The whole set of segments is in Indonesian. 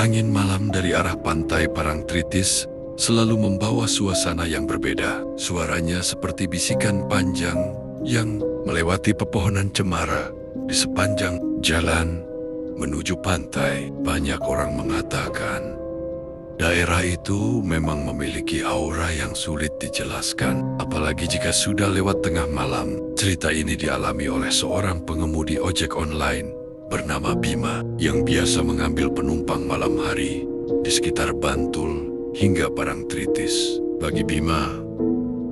Angin malam dari arah pantai Parangtritis selalu membawa suasana yang berbeda. Suaranya seperti bisikan panjang yang melewati pepohonan cemara di sepanjang jalan menuju pantai. Banyak orang mengatakan daerah itu memang memiliki aura yang sulit dijelaskan, apalagi jika sudah lewat tengah malam. Cerita ini dialami oleh seorang pengemudi ojek online bernama Bima yang biasa mengambil penumpang malam hari di sekitar Bantul hingga Parangtritis. Bagi Bima,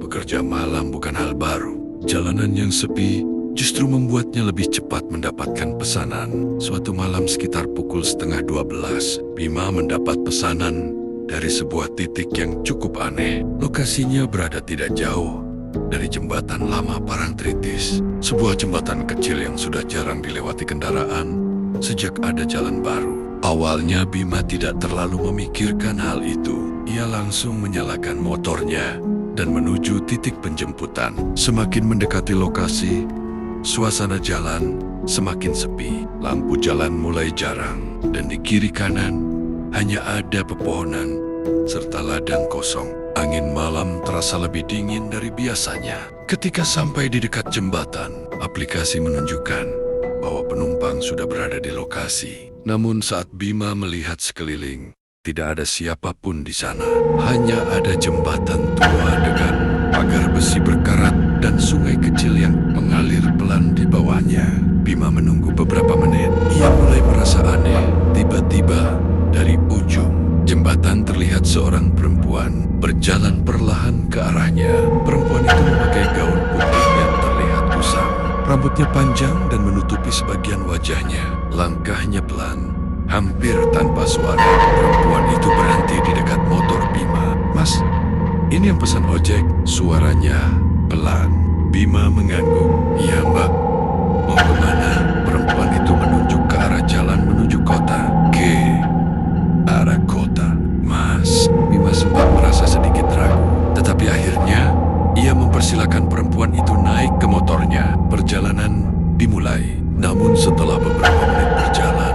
bekerja malam bukan hal baru. Jalanan yang sepi justru membuatnya lebih cepat mendapatkan pesanan. Suatu malam sekitar pukul 11:30, Bima mendapat pesanan dari sebuah titik yang cukup aneh. Lokasinya berada tidak jauh dari jembatan lama Parangtritis, sebuah jembatan kecil yang sudah jarang dilewati kendaraan sejak ada jalan baru. Awalnya Bima tidak terlalu memikirkan hal itu. Ia langsung menyalakan motornya dan menuju titik penjemputan. Semakin mendekati lokasi, suasana jalan semakin sepi. Lampu jalan mulai jarang dan di kiri kanan hanya ada pepohonan serta ladang kosong. Angin malam terasa lebih dingin dari biasanya. Ketika sampai di dekat jembatan, aplikasi menunjukkan bahwa penumpang sudah berada di lokasi. Namun saat Bima melihat sekeliling, tidak ada siapapun di sana. Hanya ada jembatan tua dengan pagar besi berkarat dan sungai kecil yang mengalir pelan di bawahnya. Bima menunggu beberapa menit. Ia mulai merasa aneh. Tiba-tiba dari ujung jembatan terlihat seorang perempuan berjalan perlahan ke arahnya. Perempuan itu memakai gaun putih yang terlihat kusam. Rambutnya panjang dan menutupi sebagian wajahnya. Langkahnya pelan, hampir tanpa suara. Perempuan itu berhenti di dekat motor Bima. "Mas, ini yang pesan ojek." Suaranya pelan. Bima mengangguk. "Iya, Mbak. Mau kemana?" Perempuan itu menunjuk ke arah jalan menuju kota. "Ke arah kota, Mas." Bima sempat merasa sedikit ragu, tetapi akhirnya ia mempersilakan perempuan itu naik ke motornya. Perjalanan dimulai. Namun setelah beberapa menit berjalan,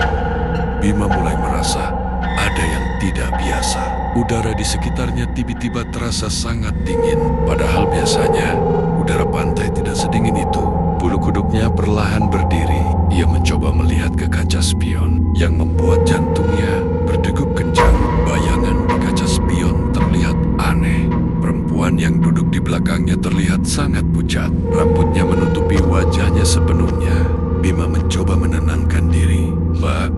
Bima mulai merasa ada yang tidak biasa. Udara di sekitarnya tiba-tiba terasa sangat dingin. Padahal biasanya udara pantai tidak sedingin itu. Bulu kuduknya perlahan berdiri. Ia mencoba melihat ke kaca spion yang membuat jantungnya berdegup kencang. Bayangan di kaca spion terlihat aneh. Perempuan yang duduk di belakangnya terlihat sangat pucat. Rambutnya menutupi wajahnya sepenuhnya. Bima mencoba menenangkan diri. "Mbak,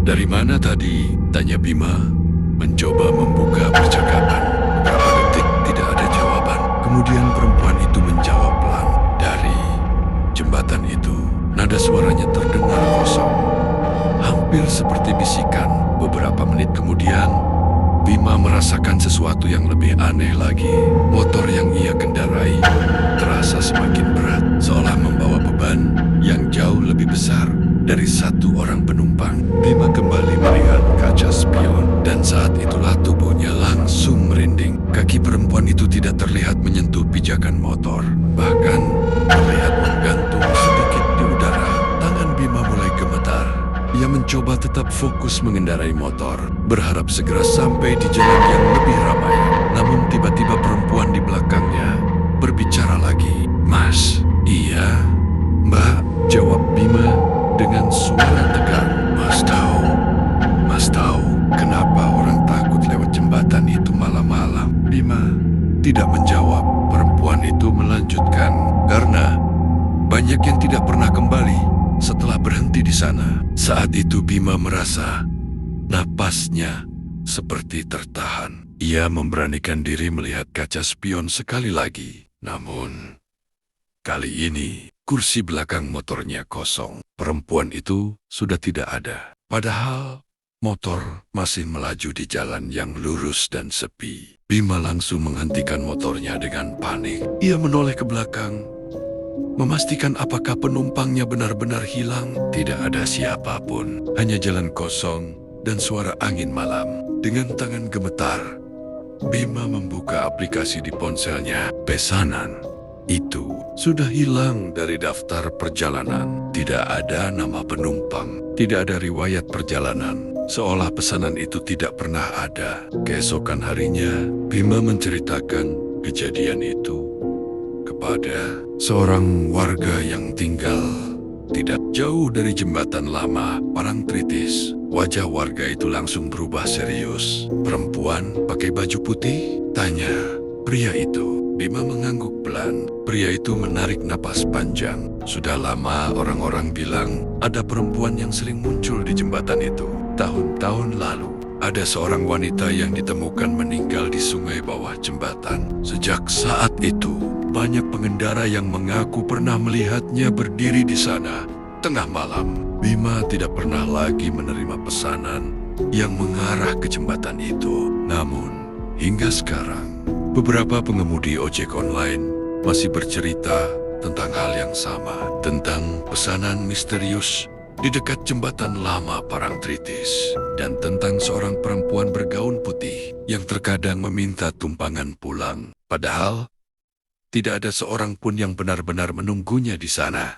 dari mana tadi?" tanya Bima, mencoba membuka percakapan. Beberapa detik tidak ada jawaban. Kemudian perempuan itu menjawab pelan. "Dari jembatan itu." Nada suaranya terdengar kosong, hampir seperti bisikan. Beberapa menit kemudian, Bima merasakan sesuatu yang lebih aneh lagi. Motor yang ia kendarai terasa semakin berat, seolah membawa beban yang jauh lebih besar dari satu orang penumpang. Bima kembali melihat kaca spion, dan saat itulah tubuhnya langsung merinding. Kaki perempuan itu tidak terlihat menyentuh pijakan motor, bahkan terlihat menggantung sedikit di udara. Tangan Bima mulai gemetar. Ia mencoba tetap fokus mengendarai motor, berharap segera sampai di jalan yang lebih ramai. Namun tiba-tiba perempuan di belakangnya berbicara lagi. "Mas." "Iya, Mbak," jawab Bima dengan suara tegang. Mas tahu kenapa orang takut lewat jembatan itu malam-malam?" Bima tidak menjawab. Perempuan itu melanjutkan, "Karena banyak yang tidak pernah kembali setelah berhenti di sana." Saat itu Bima merasa napasnya seperti tertahan. Ia memberanikan diri melihat kaca spion sekali lagi. Namun kali ini kursi belakang motornya kosong. Perempuan itu sudah tidak ada. Padahal motor masih melaju di jalan yang lurus dan sepi. Bima langsung menghentikan motornya dengan panik. Ia menoleh ke belakang, memastikan apakah penumpangnya benar-benar hilang. Tidak ada siapapun, hanya jalan kosong dan suara angin malam. Dengan tangan gemetar, Bima membuka aplikasi di ponselnya. Pesanan itu sudah hilang dari daftar perjalanan. Tidak ada nama penumpang, tidak ada riwayat perjalanan. seolah pesanan itu tidak pernah ada. Keesokan harinya, Bima menceritakan kejadian itu kepada seorang warga yang tinggal tidak jauh dari jembatan lama Parangtritis. Wajah warga itu langsung berubah serius. "Perempuan pakai baju putih?" tanya pria itu. Bima mengangguk pelan. Pria itu menarik napas panjang. "Sudah lama orang-orang bilang ada perempuan yang sering muncul di jembatan itu. Tahun-tahun lalu, ada seorang wanita yang ditemukan meninggal di sungai bawah jembatan. Sejak saat itu, banyak pengendara yang mengaku pernah melihatnya berdiri di sana tengah malam." Bima tidak pernah lagi menerima pesanan yang mengarah ke jembatan itu. Namun, hingga sekarang, beberapa pengemudi ojek online masih bercerita tentang hal yang sama, tentang pesanan misterius di dekat jembatan lama Parangtritis, dan tentang seorang perempuan bergaun putih yang terkadang meminta tumpangan pulang. Padahal, tidak ada seorang pun yang benar-benar menunggunya di sana.